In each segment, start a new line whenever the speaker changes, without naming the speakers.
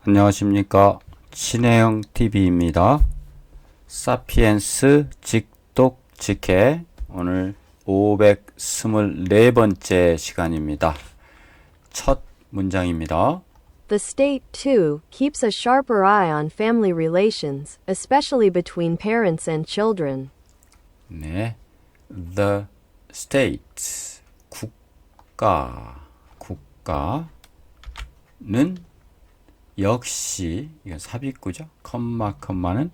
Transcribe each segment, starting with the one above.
안녕하십니까. 친혜영 TV입니다. 사피엔스 직독직해 오늘 524번째 시간입니다. 첫 문장입니다.
The state, too, keeps a sharper eye on family relations, especially between parents and children.
네, The state, 국가는 역시 이건 삽입구죠. 컴마는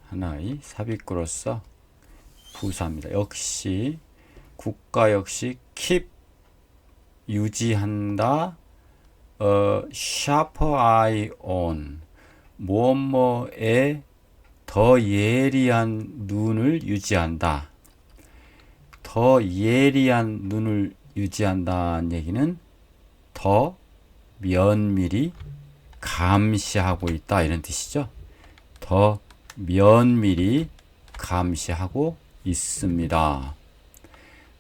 하나의 삽입구로서 부사입니다. 역시 국가 역시 keep 유지한다. sharper eye on 뭐뭐에 더 예리한 눈을 유지한다. 더 예리한 눈을 유지한다는 얘기는 더 면밀히 감시하고 있다 이런 뜻이죠. 더 면밀히 감시하고 있습니다.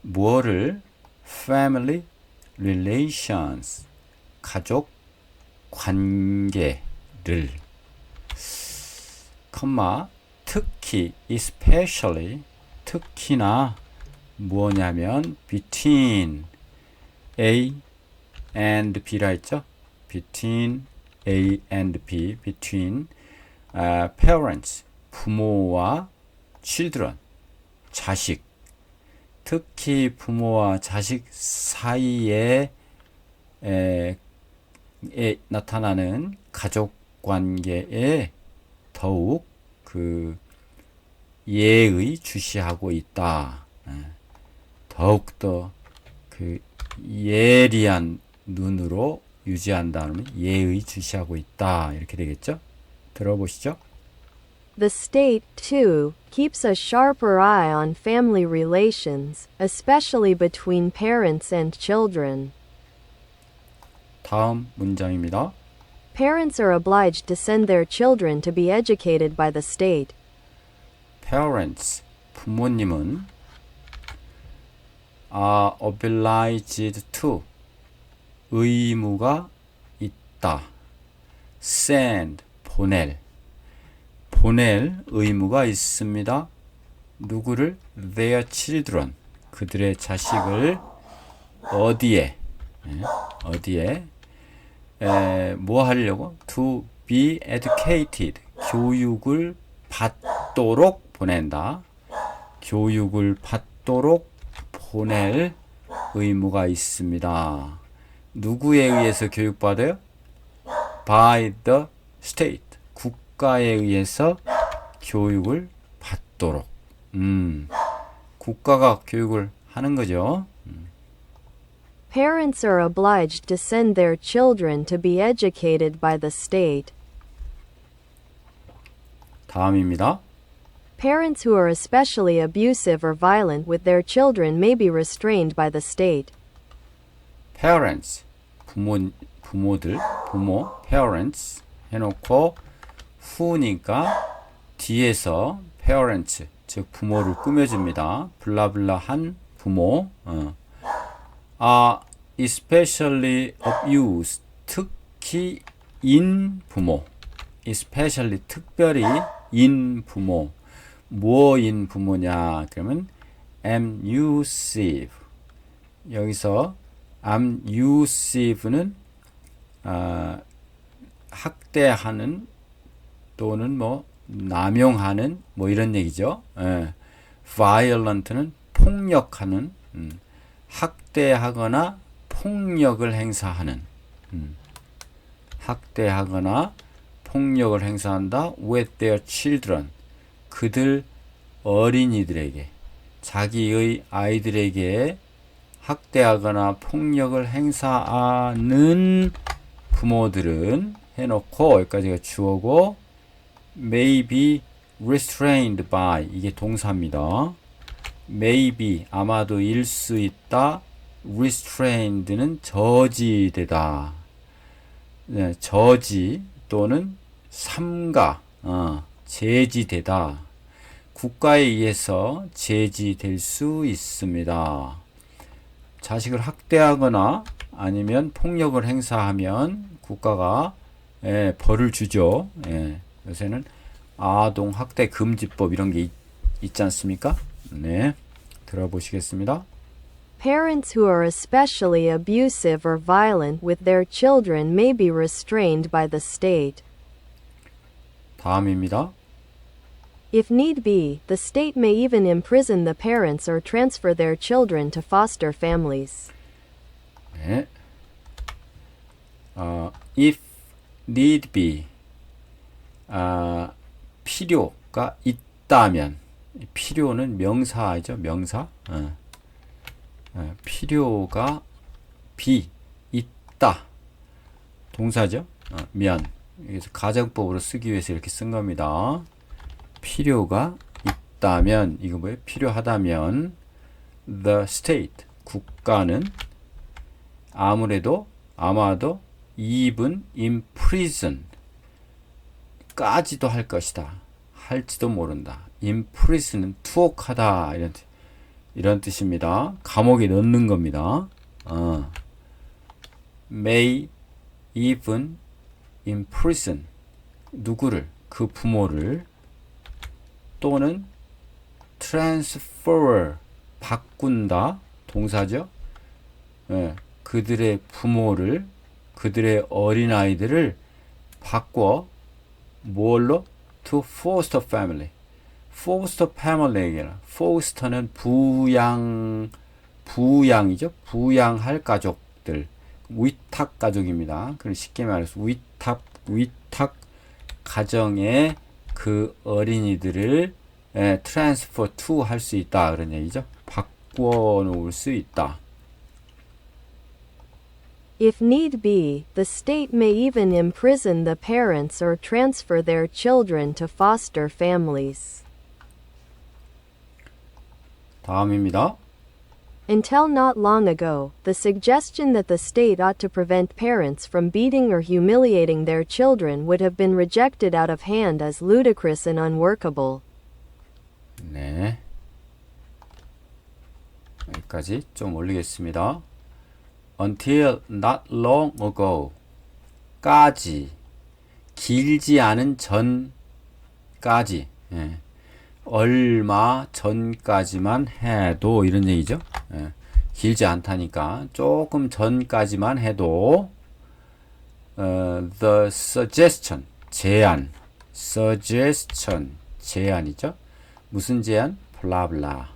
뭐를? family relations 가족 관계를 특히 especially 특히나 뭐냐면 between A and B라 했죠. between A and B, between parents, 부모와 children, 자식, 특히 부모와 자식 사이에 나타나는 가족 관계에 더욱 그 예의 주시하고 있다. 더욱더 그 예리한 눈으로 유지한다는 예의 주시하고 있다 이렇게 되겠죠? 들어보시죠.
The state, too, keeps a sharper eye on family relations, especially between parents and children.
다음 문장입니다.
Parents are obliged to send their children to be educated by the state.
Parents, 부모님은 are obliged to 의무가 있다. send, 보낼 의무가 있습니다. 누구를? their children, 그들의 자식을 어디에 뭐 하려고? to be educated, 교육을 받도록 보낸다. 교육을 받도록 보낼 의무가 있습니다. 누구에 의해서 교육받아요? by the state, 국가에 의해서 교육을 받도록. 국가가 교육을 하는 거죠.
Parents are obliged to send their children to be educated by the state.
다음입니다.
Parents who are especially abusive or violent with their children may be restrained by the state.
parents, 부모, parents 해놓고 who니까 뒤에서 parents, 즉 부모를 꾸며줍니다. 블라블라한 부모. especially abused, 특히 인 부모. especially 특별히 인 부모. 뭐인 부모냐? 그러면 abusive. 여기서 abusive는 학대하는 또는 뭐 남용하는 뭐 이런 얘기죠. violent는 폭력하는, 학대하거나 폭력을 행사하는, 학대하거나 폭력을 행사한다. with their children, 그들 어린이들에게, 자기의 아이들에게 학대하거나 폭력을 행사하는 부모들은 해놓고 여기까지가 주어고 may be restrained by, 이게 동사입니다. may be 아마도 일 수 있다. restrained는 저지되다. 네, 저지 또는 삼가, 제지되다. 국가에 의해서 제지될 수 있습니다. 자식을 학대하거나 아니면 폭력을 행사하면 국가가 벌을 주죠. 예, 요새는 아동 학대 금지법 이런 게 있지 않습니까? 네, 들어보시겠습니다.
Parents who are especially abusive or violent with their children may be restrained by the state.
다음입니다.
If need be, the state may even imprison the parents or transfer their children to foster families.
네. If need be, 필요가 있다면, 필요는 명사이죠, 명사. 필요가 있다, 동사죠. 면. 그래서 가정법으로 쓰기 위해서 이렇게 쓴 겁니다. 필요가 있다면, 이거 뭐예요? 필요하다면, the state, 국가는 아마도 even in prison, 까지도 할 것이다. 할지도 모른다. in prison은 투옥하다. 이런 뜻입니다. 감옥에 넣는 겁니다. may even in prison, 누구를? 그 부모를. 또는 transfer, 바꾼다, 동사죠. 예, 그들의 부모를, 그들의 어린아이들을 바꿔 뭘로? to foster family. foster family에게는 foster는 부양이죠. 부양할 가족들, 위탁 가족입니다. 그걸 쉽게 말해서 위탁 가정에 그 어린이들을 transfer to 할 수 있다 그런 얘기죠. 바꿔 놓을 수 있다.
If need be, the state may even imprison the parents or transfer their children to foster families.
다음입니다.
Until not long ago, the suggestion that the state ought to prevent parents from beating or humiliating their children would have been rejected out of hand as ludicrous and unworkable.
네. 여기까지 좀 올리겠습니다. Until not long ago, 까지, 길지 않은 전까지, 예. 얼마 전까지만 해도 이런 얘기죠. 예. 길지 않다니까 조금 전까지만 해도 the suggestion, 제안이죠. 무슨 제안? 블라블라.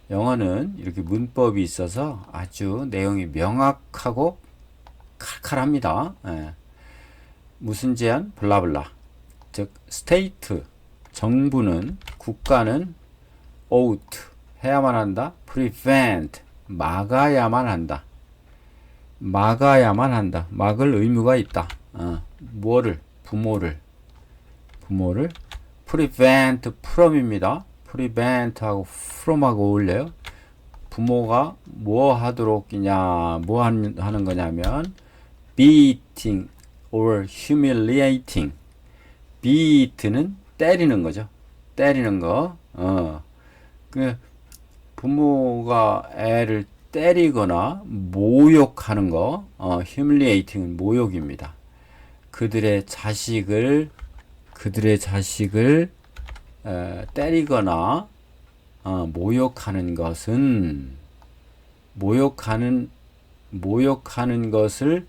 영어는 이렇게 문법이 있어서 아주 내용이 명확하고 칼칼합니다. 예. 무슨 제안? 블라블라. 즉 state, 정부는, 국가는 ought, 해야만 한다. prevent, 막아야만 한다. 막을 의무가 있다. 뭐를? 부모를 prevent from입니다. prevent하고 from하고 어울려요. 부모가 뭐 하도록이냐, 뭐 하는 거냐면 beating or humiliating. beat는 때리는 거죠. 때리는 거. 그 부모가 애를 때리거나 모욕하는 거, humiliating은 모욕입니다. 그들의 자식을 때리거나 모욕하는 것을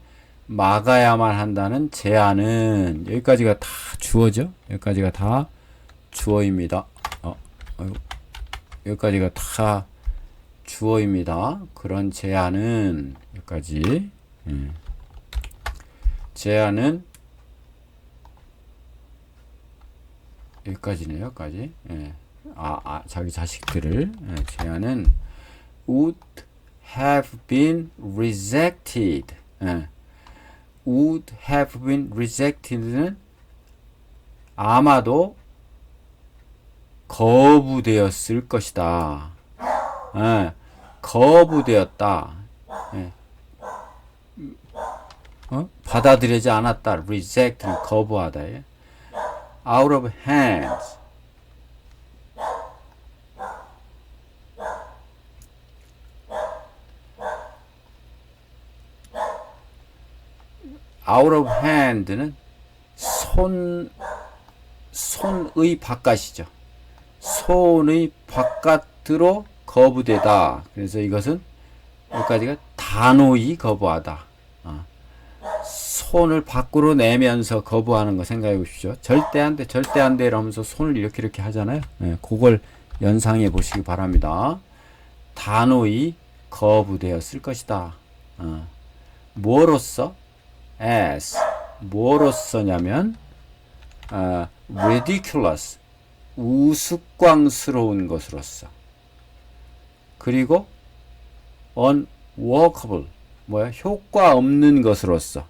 막아야만 한다는 제안은, 여기까지가 다 주어죠. 여기까지가 다 주어입니다. 여기까지가 다 주어입니다. 그런 제안은 여기까지. 제안은 여기까지네요. 여기까지. 자기 자식들을 제안은 would have been rejected. would have been rejected는 아마도 거부되었을 것이다. 거부되었다. 받아들이지 않았다. reject는 거부하다. out of hands. out of hand는 손의 바깥이죠. 손의 바깥으로 거부되다. 그래서 이것은 여기까지가 단호히 거부하다. 손을 밖으로 내면서 거부하는 거 생각해 보십시오. 절대 안 돼, 절대 안 돼 이러면서 손을 이렇게 하잖아요. 그걸 연상해 보시기 바랍니다. 단호히 거부되었을 것이다. 뭐로써? as. 뭐로써냐면 ridiculous. 우스꽝스러운 것으로서. 그리고 unworkable. 효과 없는 것으로서.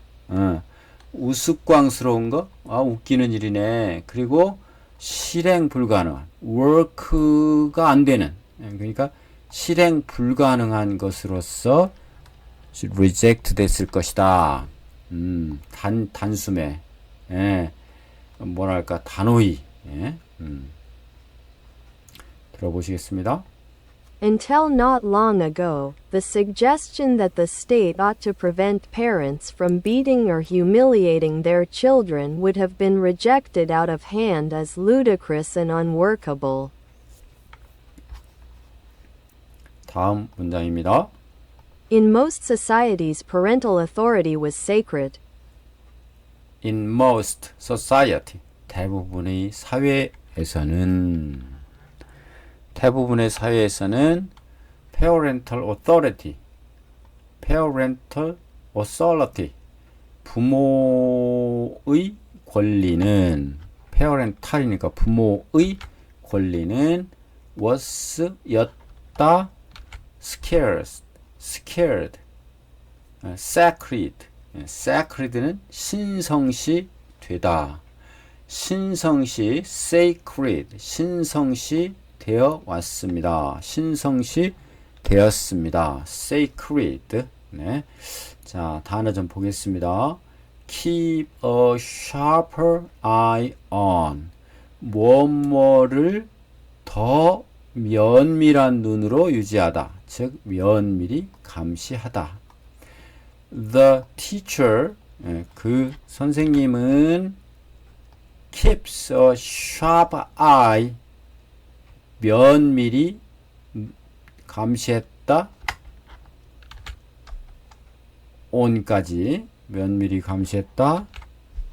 우스꽝스러운 거? 웃기는 일이네. 그리고 실행 불가능한. work가 안 되는. 그러니까 실행 불가능한 것으로서 reject 됐을 것이다. 단숨에. 뭐랄까, 단호히. 들어보시겠습니다.
Until not long ago, the suggestion that the state ought to prevent parents from beating or humiliating their children would have been rejected out of hand as ludicrous and unworkable.
다음 문장입니다.
In most societies, parental authority was sacred.
In most society, 대부분의 사회에서는 parental authority, 부모의 권리는 parental이니까 부모의 권리는 was 였다 sacred, sacred는 신성시 되다. 신성시 sacred, 신성시 되어 왔습니다. 신성시 되었습니다. sacred. 네. 자, 단어 좀 보겠습니다. keep a sharper eye on. 뭐뭐를 더 면밀한 눈으로 유지하다. 즉, 면밀히 감시하다. The teacher, 그 선생님은 keeps a sharp eye, 면밀히 감시했다. on까지 면밀히 감시했다.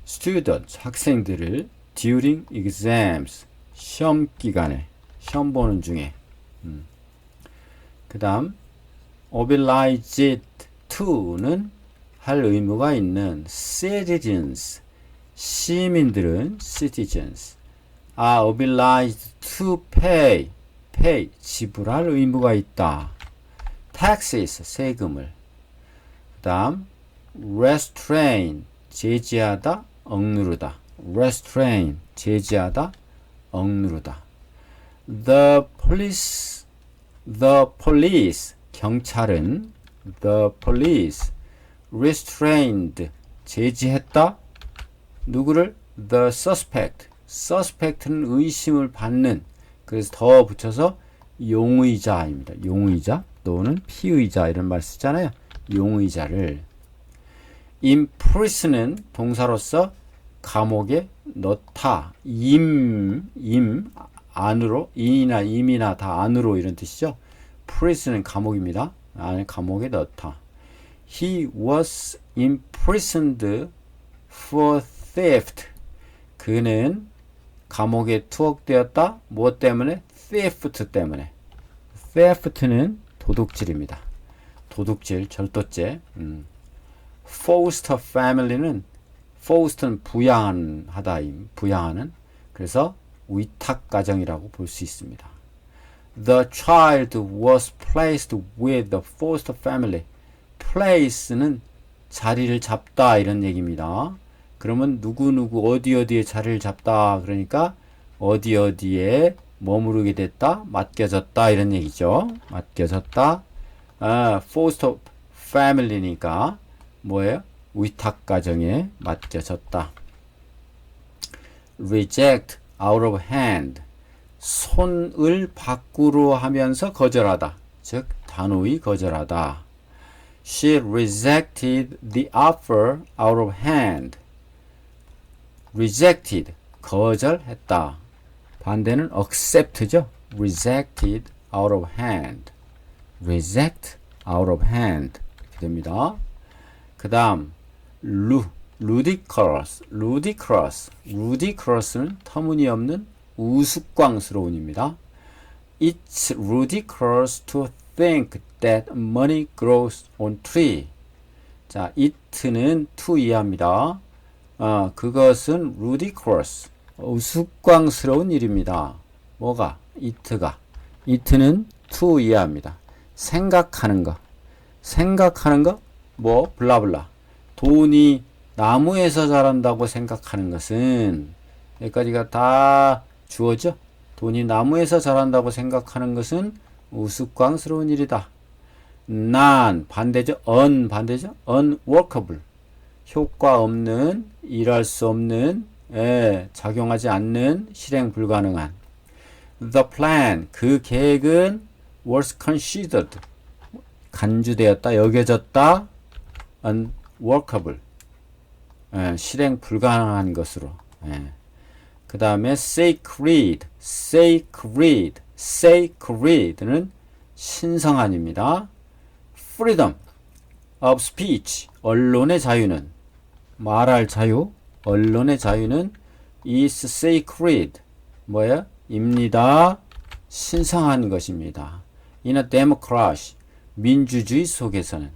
students, 학생들을 during exams, 시험 기간에, 시험 보는 중에. 그 다음 obliged to는 할 의무가 있는 citizens, 시민들은 citizens are obliged to pay, 지불할 의무가 있다. taxes, 세금을. 그 다음 restrain, 제지하다, 억누르다. restrain, 제지하다, 억누르다. The police, 경찰은 the police restrained, 제지했다. 누구를? the suspect는 의심을 받는. 그래서 더 붙여서 용의자입니다. 용의자 또는 피의자 이런 말 쓰잖아요. 용의자를. imprison은 동사로서 감옥에 넣다. 안으로, 인이나 임이나 다 안으로 이런 뜻이죠. prison은 감옥입니다. 안에 감옥에 넣다. He was imprisoned for theft. 그는 감옥에 투옥되었다. 무엇 때문에? theft 때문에. theft는 도둑질입니다. 도둑질, 절도죄. foster family는 foster는 부양하는. 그래서 위탁가정이라고 볼 수 있습니다. The child was placed with the foster family. place는 자리를 잡다 이런 얘기입니다. 그러면 누구누구 어디에 자리를 잡다. 그러니까 어디에 머무르게 됐다. 맡겨졌다 이런 얘기죠. 맡겨졌다. foster family니까 뭐예요? 위탁가정에 맡겨졌다. reject, out of hand. 손을 밖으로 하면서 거절하다. 즉 단호히 거절하다. She rejected the offer out of hand. rejected, 거절했다. 반대는 accept죠. rejected out of hand. reject out of hand. 이렇게 됩니다. 그 다음, ludicrous. ludicrous는 터무니없는 우스꽝스러운입니다. It's ludicrous to think that money grows on tree. 자, it는 to 이하입니다. 그것은 ludicrous, 우스꽝스러운 일입니다. 뭐가? it는 to 이하입니다. 생각하는 거, 뭐 블라블라. 돈이 나무에서 자란다고 생각하는 것은, 여기까지가 다 주어져. 돈이 나무에서 자란다고 생각하는 것은 우스꽝스러운 일이다. non 반대죠. 반대죠. unworkable, 효과 없는, 일할 수 없는, 작용하지 않는, 실행 불가능한. the plan 그 계획은 was considered 간주되었다, 여겨졌다, unworkable 실행 불가능한 것으로. 그 다음에 sacred는 신성한입니다. freedom of speech 언론의 자유는, 말할 자유, 언론의 자유는 is sacred 뭐야? 입니다. 신성한 것입니다. in a democracy 민주주의 속에서는,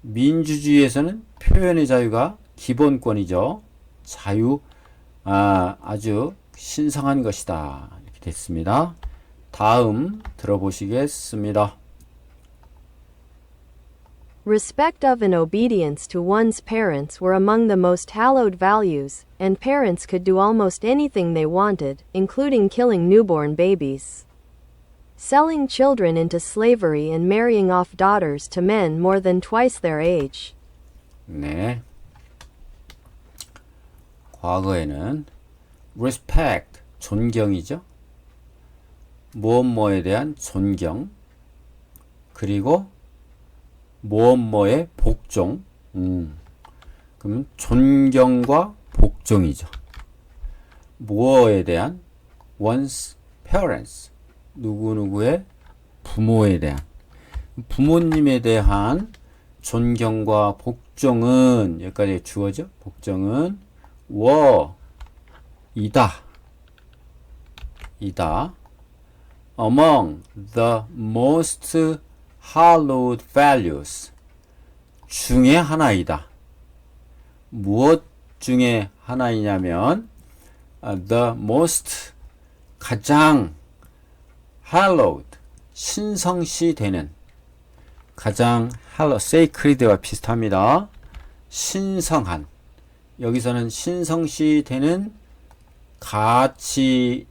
민주주의에서는 표현의 자유가 기본권이죠. 자유 아주 신성한 것이다. 이렇게 됐습니다. 다음 들어보시겠습니다.
Respect of and obedience to one's parents were among the most hallowed values, and parents could do almost anything they wanted, including killing newborn babies. Selling children into slavery and marrying off daughters to men more than twice their age.
네. 과거에는 respect, 존경이죠. 뭐뭐에 대한 존경, 그리고 뭐뭐의 복종. 그러면 존경과 복종이죠. 뭐에 대한 one's parents, 누구누구의 부모에 대한, 부모님에 대한 존경과 복종은, 여기까지 주어져. 복종은 이다. Among the most hallowed values 중에 하나이다. 무엇 중에 하나이냐면 the most 가장 hallowed 신성시 되는, 가장 sacred와 비슷합니다. 신성한, 여기서는 신성시 되는 가치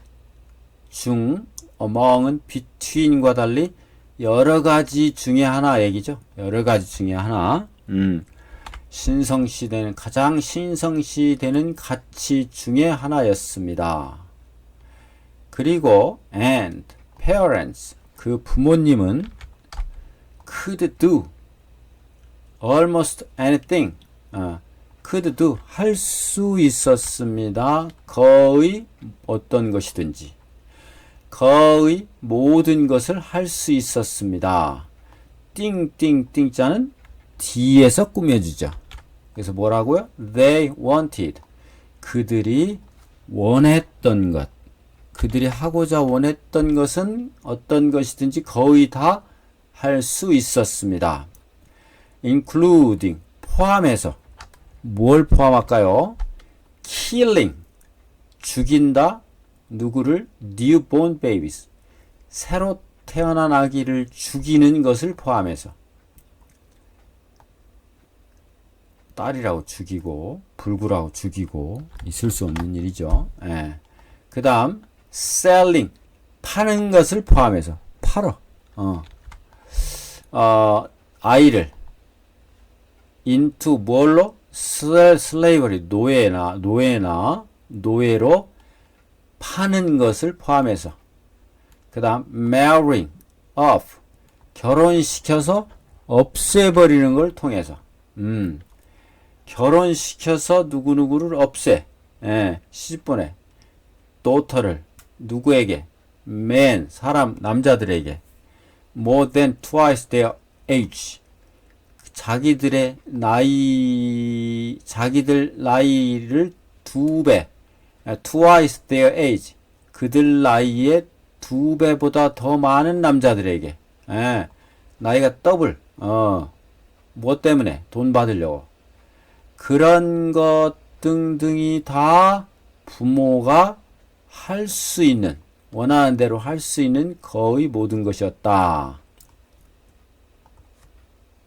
중, among은 between과 달리 여러 가지 중에 하나 얘기죠. 여러 가지 중에 하나. 신성시되는, 가장 신성시되는 가치 중에 하나였습니다. 그리고 and parents 그 부모님은 could do almost anything could do 할 수 있었습니다. 거의 어떤 것이든지, 거의 모든 것을 할 수 있었습니다. 띵띵띵자는 뒤에서 꾸며주죠. 그래서 뭐라고요? They wanted 그들이 원했던 것, 그들이 하고자 원했던 것은 어떤 것이든지 거의 다 할 수 있었습니다. including 포함해서, 뭘 포함할까요? killing 죽인다, 누구를? newborn babies 새로 태어난 아기를 죽이는 것을 포함해서, 딸이라고 죽이고 불구라고 죽이고 있을 수 없는 일이죠. 그 다음 selling 파는 것을 포함해서, 팔어 아이를 into 뭘로? slavery 노예로 파는 것을 포함해서, 그 다음 marrying off 결혼시켜서 없애버리는 걸 통해서, 결혼시켜서 누구누구를 없애, 시집 보내. daughter를 누구에게? man, 사람, 남자들에게. more than twice their age. 자기들 나이를 2배, twice their age. 그들 나이에 2배보다 더 많은 남자들에게. 나이가 더블, 뭐 때문에? 돈 받으려고. 그런 것 등등이 다 부모가 할 수 있는, 원하는 대로 할 수 있는 거의 모든 것이었다.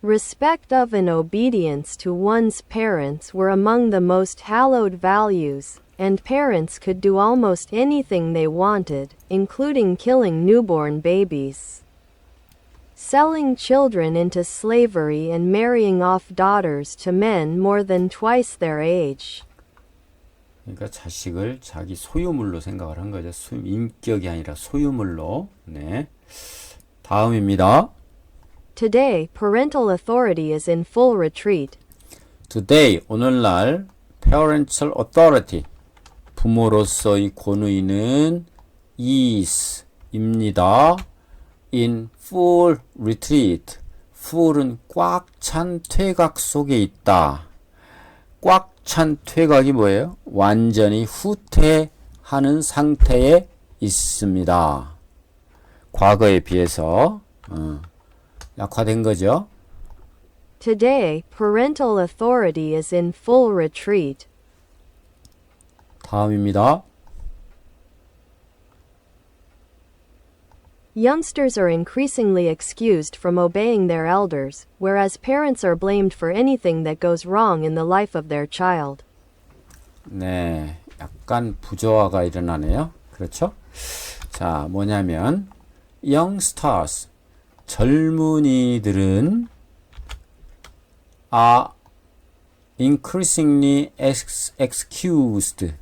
Respect of and obedience to one's parents were among the most hallowed values, and parents could do almost anything they wanted, including killing newborn babies. Selling children into slavery and marrying off daughters to men more than twice their age.
그러니까 자식을 자기 소유물로 생각을 한 거죠. 인격이 아니라 소유물로. 네. 다음입니다.
Today, parental authority is in full retreat.
Today, 오늘날 parental authority, 부모로서의 권위는 is, 입니다. in full retreat. full은 꽉 찬 퇴각 속에 있다. 꽉 찬 퇴각이 뭐예요? 완전히 후퇴하는 상태에 있습니다. 과거에 비해서 약화된 거죠.
Today, parental authority is in full retreat.
다음입니다.
Youngsters are increasingly excused from obeying their elders, whereas parents are blamed for anything that goes wrong in the life of their child.
네, 약간 부조화가 일어나네요. 그렇죠? 자, 뭐냐면 youngsters, 젊은이들은 are increasingly excused.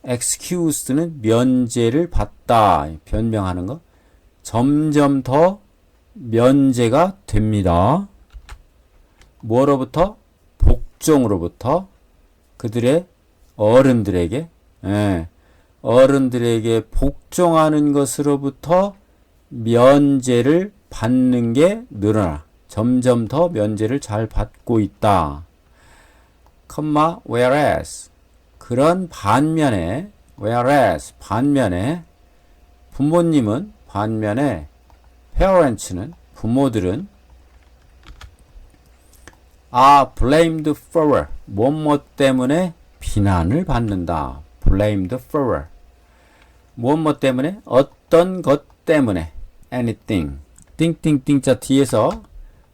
excused는 면제를 받다, 변명하는 거. 점점 더 면제가 됩니다. 뭐로부터? 복종으로부터. 그들의 어른들에게, 어른들에게 복종하는 것으로부터 면제를 받는 게 늘어나. 점점 더 면제를 잘 받고 있다. whereas. 그런 반면에, whereas, 반면에, 부모님은, 반면에, parents는, 부모들은, are blamed for, 뭐뭐 때문에 비난을 받는다. blamed for. 뭐뭐 때문에? 어떤 것 때문에. anything. 띵띵띵자 뒤에서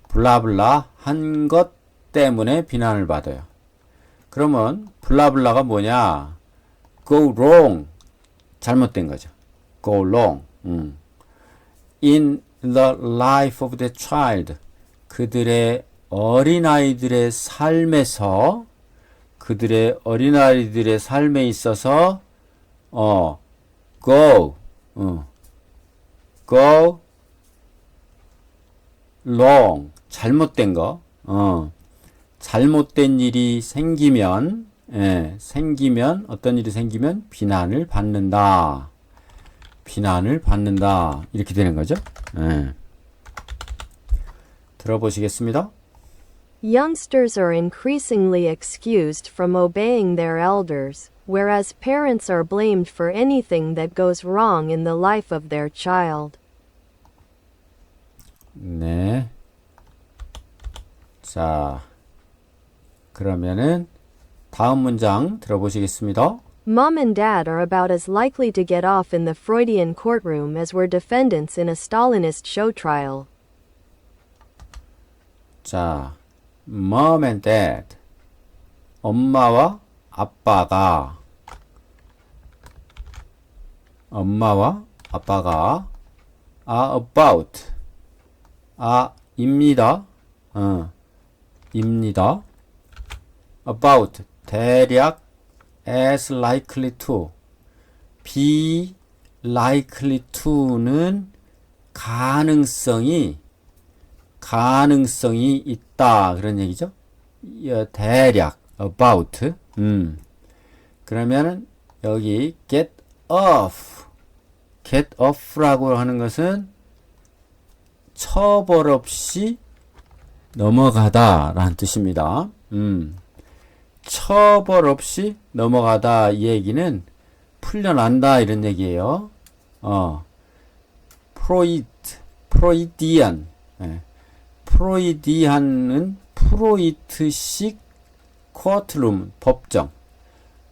블라블라 한 것 때문에 비난을 받아요. 그러면 블라블라가 뭐냐? go wrong. 잘못된 거죠. go wrong. in the life of the child. 그들의 어린아이들의 삶에서, 그들의 어린아이들의 삶에 있어서 go wrong. 잘못된 거. 잘못된 일이 생기면, 어떤 일이 생기면 비난을 받는다. 비난을 받는다. 이렇게 되는 거죠. 들어보시겠습니다.
Youngsters are increasingly excused from obeying their elders, whereas parents are blamed for anything that goes wrong in the life of their child.
네. 자, 그러면은 다음 문장 들어보시겠습니다.
Mom and Dad are about as likely to get off in the Freudian courtroom as were defendants in a Stalinist show trial.
자, Mom and Dad, 엄마와 아빠가 are about, 입니다. 입니다. about, 대략, as likely to, be likely to는 가능성이 있다. 그런 얘기죠. 대략, about, 그러면은 여기 get off. get off라고 하는 것은 처벌 없이 넘어가다 라는 뜻입니다. 처벌 없이 넘어가다 이 얘기는 풀려난다 이런 얘기예요. 프로이디안. 프로이디안은 프로이트식 코트룸 법정.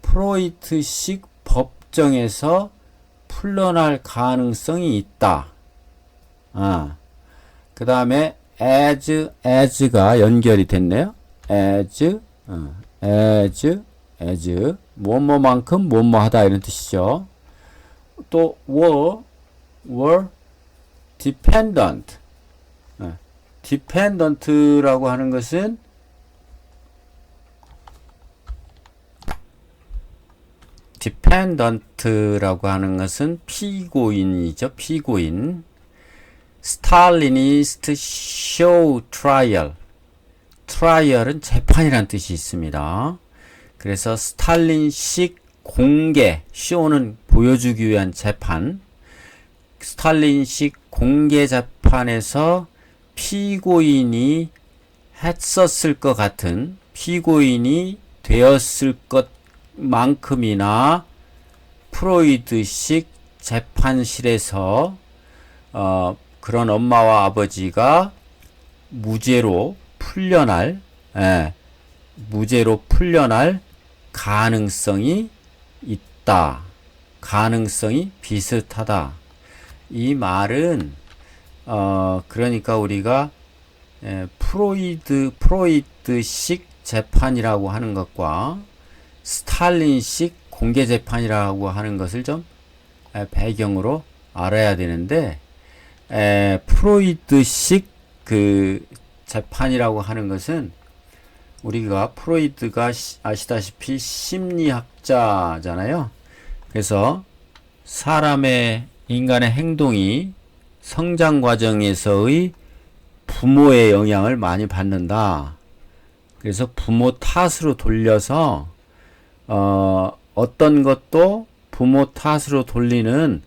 프로이트식 법정에서 풀려날 가능성이 있다. 그 다음에 as가 연결이 됐네요. as 뭐뭐만큼 뭐뭐하다 이런 뜻이죠. 또 were dependent. dependent라고 하는 것은 피고인이죠. 피고인. 스탈리니스트 쇼 트라이얼. 트라이얼은 재판이란 뜻이 있습니다. 그래서 스탈린식 공개, 쇼는 보여주기 위한 재판. 스탈린식 공개 재판에서 피고인이 했었을 것 같은, 피고인이 되었을 것만큼이나 프로이드식 재판실에서 그런 엄마와 아버지가 무죄로 풀려날 가능성이 있다. 가능성이 비슷하다. 이 말은 그러니까 우리가 프로이드식 재판이라고 하는 것과 스탈린식 공개 재판이라고 하는 것을 좀 배경으로 알아야 되는데, 프로이드식 그 재판이라고 하는 것은 우리가 프로이드가 아시다시피 심리학자잖아요. 그래서 사람의 인간의 행동이 성장 과정에서의 부모의 영향을 많이 받는다. 그래서 부모 탓으로 돌려서 어떤 것도 부모 탓으로 돌리는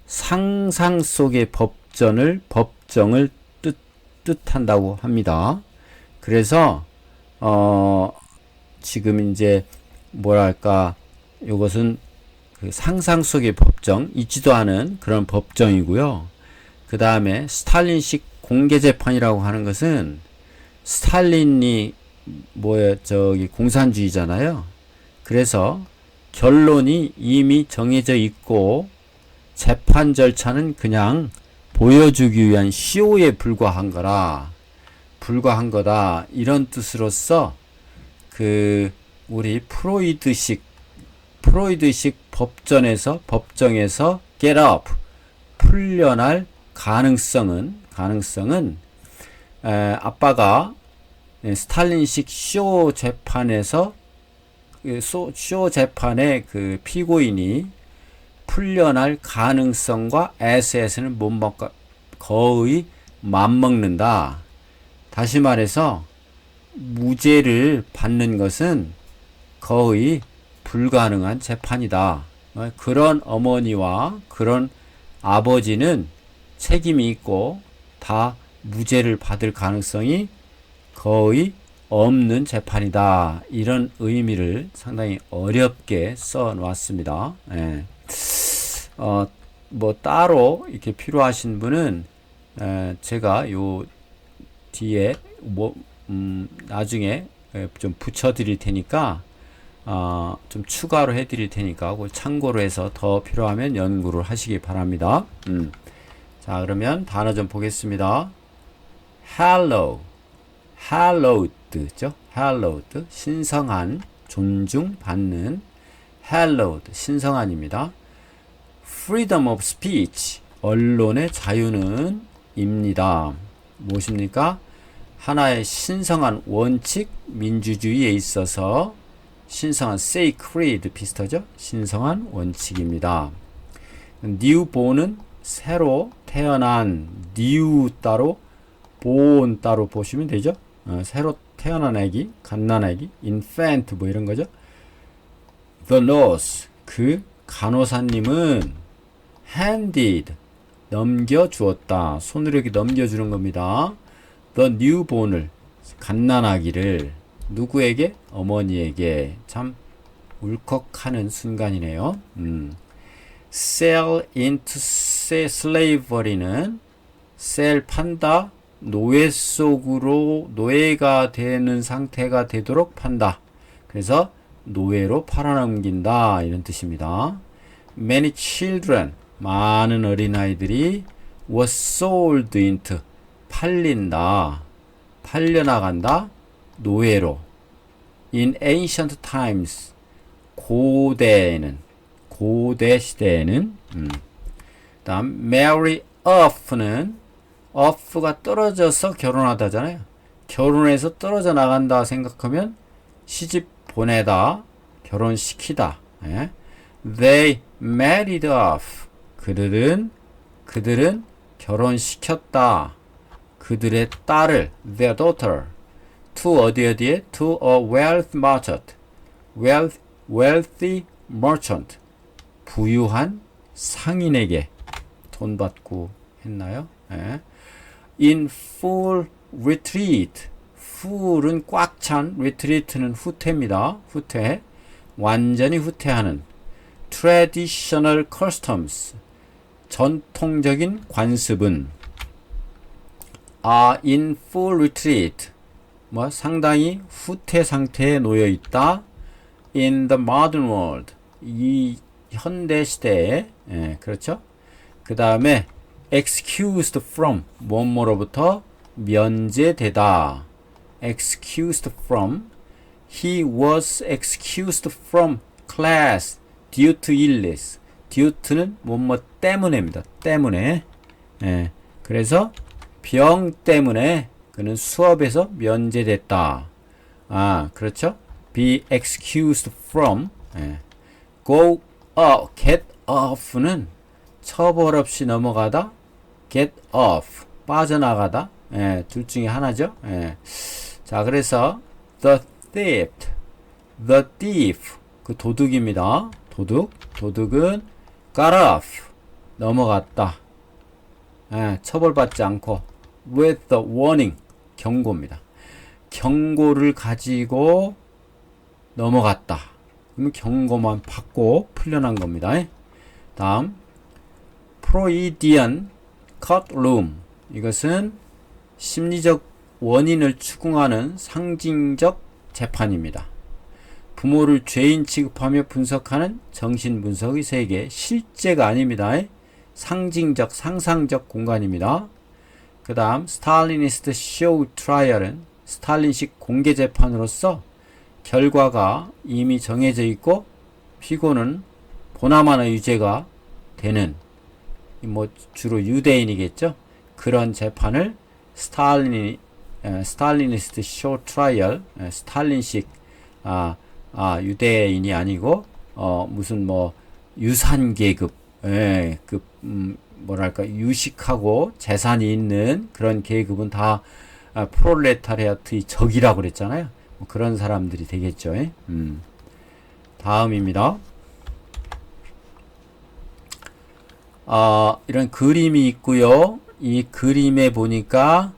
상상 속의 법정을 뜻한다고 합니다. 그래서 지금 이제 뭐랄까, 이것은 그 상상 속의 법정, 있지도 않은 그런 법정이고요. 그 다음에 스탈린식 공개 재판이라고 하는 것은 스탈린이 공산주의잖아요. 그래서 결론이 이미 정해져 있고 재판 절차는 그냥 보여주기 위한 쇼에 불과한 거다. 이런 뜻으로서 우리 프로이드식 법정에서 get up, 풀려날 가능성은 아빠가 스탈린식 쇼 재판에서 쇼 재판의 그 피고인이 풀려날 가능성과 SS는 거의 맞먹는다. 다시 말해서 무죄를 받는 것은 거의 불가능한 재판이다. 그런 어머니와 그런 아버지는 책임이 있고 다 무죄를 받을 가능성이 거의 없는 재판이다. 이런 의미를 상당히 어렵게 써 놨습니다. 따로 이렇게 필요하신 분은 제가 요 뒤에 나중에 좀 붙여 드릴 테니까 좀 추가로 해 드릴 테니까 그걸 참고로 해서 더 필요하면 연구를 하시기 바랍니다. 자, 그러면 단어 좀 보겠습니다. hallowed죠. hallowed, 신성한, 존중받는. hallowed, 신성한입니다. freedom of speech, 언론의 자유는 입니다. 무엇입니까? 하나의 신성한 원칙, 민주주의에 있어서 신성한 sacred 비슷하죠? 신성한 원칙입니다. newborn은 새로 태어난, new 따로 born 따로 보시면 되죠? 새로 태어난 아기, 갓난 아기, infant 이런 거죠? The nurse, 그 간호사님은 handed, 넘겨주었다. 손으로 이렇게 넘겨주는 겁니다. The newborn을, 갓난아기를 누구에게? 어머니에게. 참 울컥하는 순간이네요. Sell into slavery는 sell 판다, 노예 속으로 노예가 되는 상태가 되도록 판다. 그래서 노예로 팔아넘긴다 이런 뜻입니다. Many children, 많은 어린아이들이 were sold into, 팔린다, 팔려나간다, 노예로. In ancient times, 고대에는, 고대 시대에는. 다음 marry off는 off가 떨어져서 결혼하다잖아요. 결혼해서 떨어져 나간다 생각하면 시집 보내다, 결혼시키다. 예? They married off. 그들은 결혼시켰다. 그들의 딸을, their daughter, to 어디에? to a wealthy merchant. wealthy merchant. 부유한 상인에게 돈 받고 했나요? 예. In full retreat. full은 꽉 찬, retreat는 후퇴입니다. 후퇴. 완전히 후퇴하는. traditional customs. 전통적인 관습은 in full retreat. 상당히 후퇴 상태에 놓여 있다. In the modern world. 이 현대 시대에. 예, 그렇죠? 그 다음에 excused from. 뭐뭐로부터 면제되다. excused from. He was excused from class due to illness. due to는 뭐뭐 때문에입니다. 때문에. 예. 그래서 병 때문에 그는 수업에서 면제됐다. 그렇죠? be excused from. 예. go get off는 처벌 없이 넘어가다. get off. 빠져나가다. 예, 둘 중에 하나죠. 예. 자, 그래서 the thief, 그 도둑입니다. 도둑은 got off, 넘어갔다. 예, 처벌받지 않고 with the warning, 경고입니다. 경고를 가지고 넘어갔다. 그러면 경고만 받고 풀려난 겁니다. 다음 Freudian courtroom, 이것은 심리적 원인을 추궁하는 상징적 재판입니다. 부모를 죄인 취급하며 분석하는 정신분석의 세계, 실제가 아닙니다. 상징적, 상상적 공간입니다. 그 다음 스탈리니스트 쇼 트라이얼은 스탈린식 공개 재판으로서 결과가 이미 정해져 있고 피고는 보나마나 유죄가 되는, 주로 유대인이겠죠. 그런 재판을 스탈리니스트 쇼 트라이얼, 스탈린식 유대인이 아니고 무슨 유산 계급, 유식하고 재산이 있는 그런 계급은 다 프롤레타리아트의 적이라고 그랬잖아요. 그런 사람들이 되겠죠. 다음입니다. 이런 그림이 있고요. 이 그림에 보니까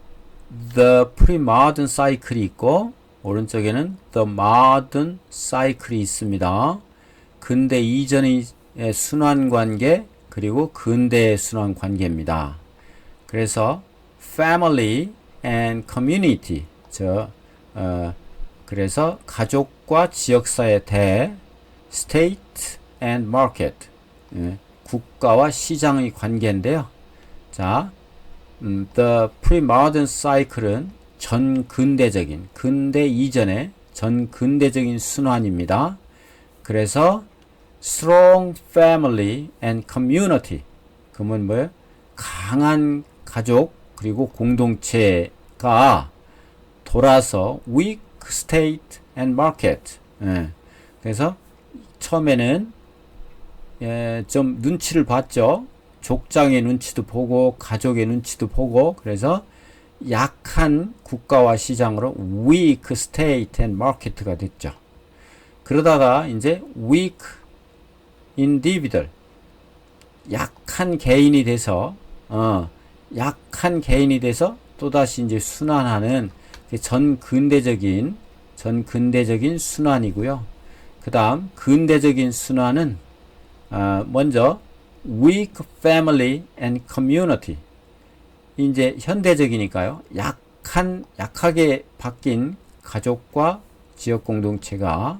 The Pre-Modern Cycle이 있고 오른쪽에는 The Modern Cycle이 있습니다. 근대 이전의 순환관계 그리고 근대의 순환관계입니다. 그래서 Family and Community, 그래서 가족과 지역사회 대 State and Market, 국가와 시장의 관계인데요. 자, The Pre-Modern Cycle은 전근대적인, 근대 이전의 전근대적인 순환입니다. 그래서 Strong Family and Community, 그러면 뭐예요? 강한 가족 그리고 공동체가 돌아서 Weak State and Market. 그래서 처음에는 좀 눈치를 봤죠. 족장의 눈치도 보고 가족의 눈치도 보고, 그래서 약한 국가와 시장으로 weak state and market가 됐죠. 그러다가 이제 weak individual, 약한 개인이 돼서 약한 개인이 돼서 또다시 이제 순환하는 전 근대적인 순환이고요. 그 다음 근대적인 순환은 먼저 weak family and community, 이제 현대적이니까요. 약하게 바뀐 가족과 지역 공동체가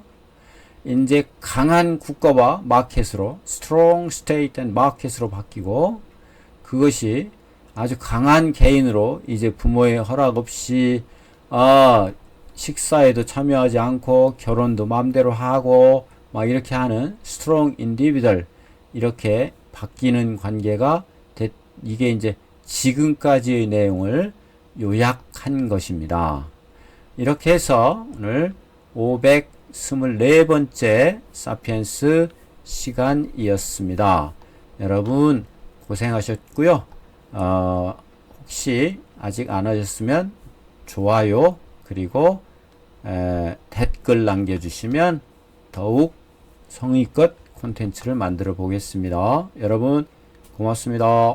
이제 강한 국가와 마켓으로 strong state and market으로 바뀌고, 그것이 아주 강한 개인으로 이제 부모의 허락 없이 식사에도 참여하지 않고 결혼도 마음대로 하고 막 이렇게 하는 strong individual, 이렇게 바뀌는 관계가 이게 이제 지금까지의 내용을 요약한 것입니다. 이렇게 해서 오늘 524번째 사피엔스 시간이었습니다. 여러분 고생하셨고요. 혹시 아직 안 하셨으면 좋아요 그리고 댓글 남겨주시면 더욱 성의껏 콘텐츠를 만들어 보겠습니다. 여러분 고맙습니다.